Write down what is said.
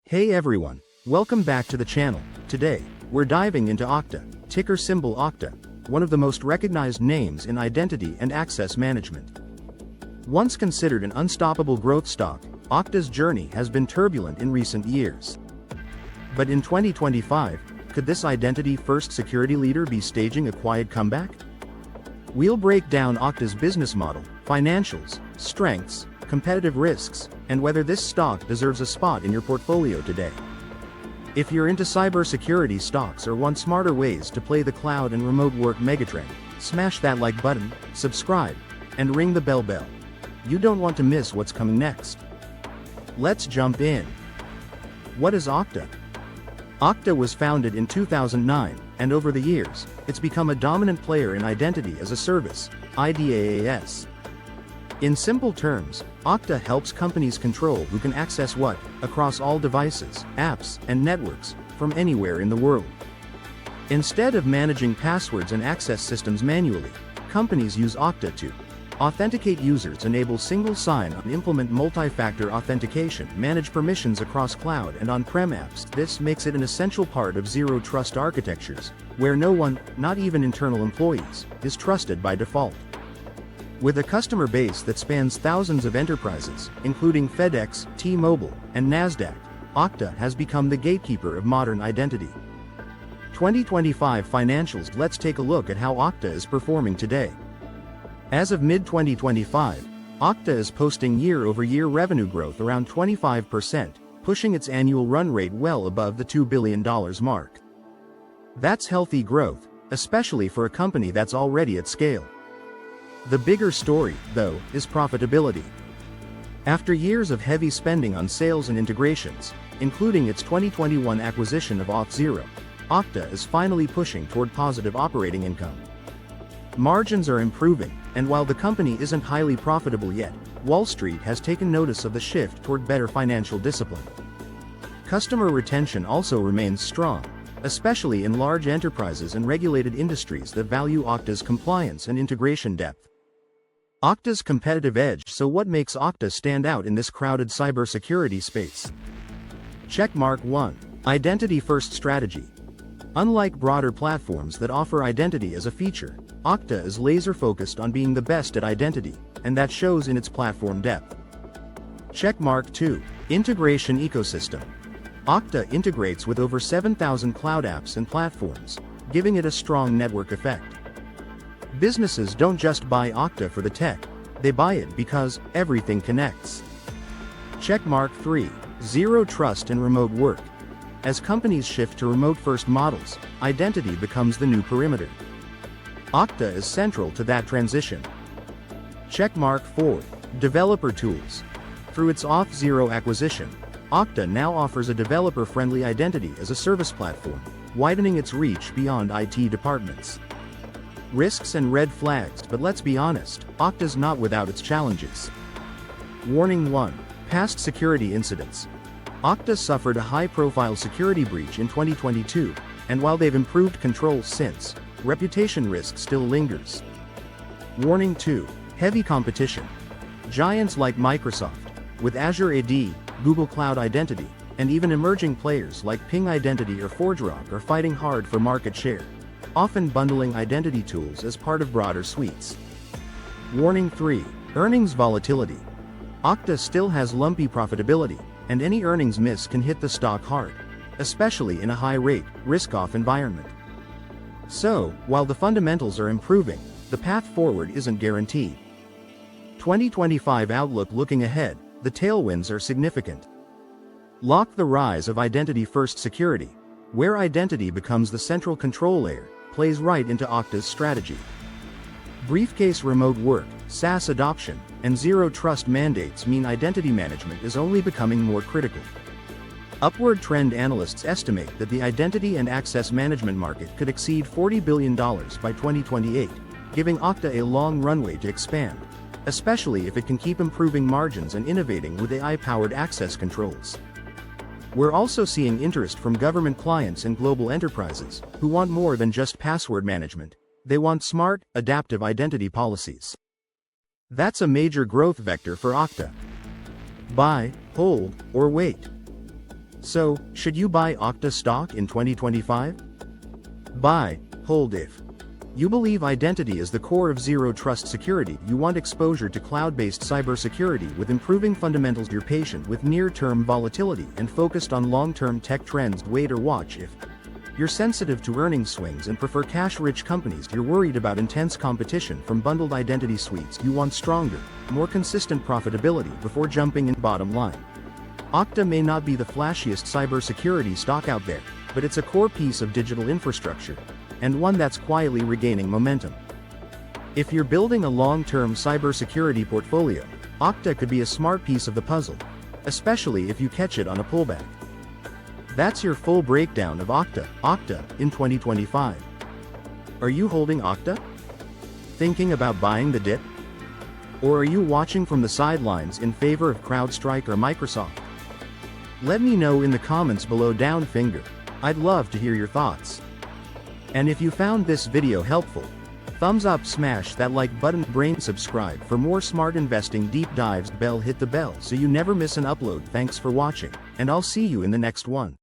Hey everyone, welcome back to the channel. Today, we're diving into Okta, ticker symbol Okta, one of the most recognized names in identity and access management. Once considered an unstoppable growth stock, Okta's journey has been turbulent in recent years. But in 2025, could this identity-first security leader be staging a quiet comeback? We'll break down Okta's business model, financials, strengths, competitive risks, and whether this stock deserves a spot in your portfolio today. If you're into cybersecurity stocks or want smarter ways to play the cloud and remote work megatrend, smash that like button, subscribe, and ring the bell. You don't want to miss what's coming next. Let's jump in. What is Okta? Okta was founded in 2009, and over the years, it's become a dominant player in identity as a service, IDaaS. In simple terms, Okta helps companies control who can access what, across all devices, apps, and networks, from anywhere in the world. Instead of managing passwords and access systems manually, companies use Okta to authenticate users, enable single sign-on, implement multi-factor authentication, manage permissions across cloud and on-prem apps. This makes it an essential part of zero-trust architectures, where no one, not even internal employees, is trusted by default. With a customer base that spans thousands of enterprises, including FedEx, T-Mobile, and NASDAQ, Okta has become the gatekeeper of modern identity. 2025 financials. Let's take a look at how Okta is performing today. As of mid-2025, Okta is posting year-over-year revenue growth around 25%, pushing its annual run rate well above the $2 billion mark. That's healthy growth, especially for a company that's already at scale. The bigger story, though, is profitability. After years of heavy spending on sales and integrations, including its 2021 acquisition of Auth0, Okta is finally pushing toward positive operating income. Margins are improving, and while the company isn't highly profitable yet, Wall Street has taken notice of the shift toward better financial discipline. Customer retention also remains strong, especially in large enterprises and regulated industries that value Okta's compliance and integration depth. Okta's competitive edge. So what makes Okta stand out in this crowded cybersecurity space? Checkmark 1. Identity-first strategy. Unlike broader platforms that offer identity as a feature, Okta is laser-focused on being the best at identity, and that shows in its platform depth. Checkmark 2. Integration ecosystem. Okta integrates with over 7,000 cloud apps and platforms, giving it a strong network effect. Businesses don't just buy Okta for the tech, they buy it because everything connects. Checkmark 3. Zero trust and remote work. As companies shift to remote-first models, identity becomes the new perimeter. Okta is central to that transition. Checkmark 4. Developer tools. Through its Auth0 acquisition, Okta now offers a developer-friendly identity as a service platform, widening its reach beyond IT departments. Risks and red flags. But let's be honest, Okta's not without its challenges. Warning 1. Past security incidents. Okta suffered a high-profile security breach in 2022, and while they've improved controls since, reputation risk still lingers. Warning 2. Heavy competition. Giants like Microsoft, with Azure AD, Google Cloud Identity, and even emerging players like Ping Identity or ForgeRock are fighting hard for market share, often bundling identity tools as part of broader suites. Warning 3. Earnings volatility. Okta still has lumpy profitability, and any earnings miss can hit the stock hard, especially in a high-rate, risk-off environment. So, while the fundamentals are improving, the path forward isn't guaranteed. 2025 outlook. Looking ahead, the tailwinds are significant. Lock the rise of identity-first security, where identity becomes the central control layer, plays right into Okta's strategy. Briefcase remote work, SaaS adoption, and zero-trust mandates mean identity management is only becoming more critical. Upward trend. Analysts estimate that the identity and access management market could exceed $40 billion by 2028, giving Okta a long runway to expand, especially if it can keep improving margins and innovating with AI-powered access controls. We're also seeing interest from government clients and global enterprises, who want more than just password management. They want smart, adaptive identity policies. That's a major growth vector for Okta. Buy, hold, or wait. So, should you buy Okta stock in 2025? Buy, hold if. You believe identity is the core of zero trust security. You want exposure to cloud-based cybersecurity with improving fundamentals. You're patient with near-term volatility and focused on long-term tech trends. Wait or watch if. You're sensitive to earnings swings and prefer cash-rich companies. You're worried about intense competition from bundled identity suites. You want stronger, more consistent profitability before jumping in. Bottom line. Okta may not be the flashiest cybersecurity stock out there, but it's a core piece of digital infrastructure, and one that's quietly regaining momentum. If you're building a long-term cybersecurity portfolio, Okta could be a smart piece of the puzzle, especially if you catch it on a pullback. That's your full breakdown of Okta in 2025. Are you holding Okta? Thinking about buying the dip? Or are you watching from the sidelines in favor of CrowdStrike or Microsoft? Let me know in the comments below. Down finger. I'd love to hear your thoughts. And if you found this video helpful, thumbs up, smash that like button, brain subscribe for more smart investing deep dives, hit the bell so you never miss an upload. Thanks for watching, and I'll see you in the next one.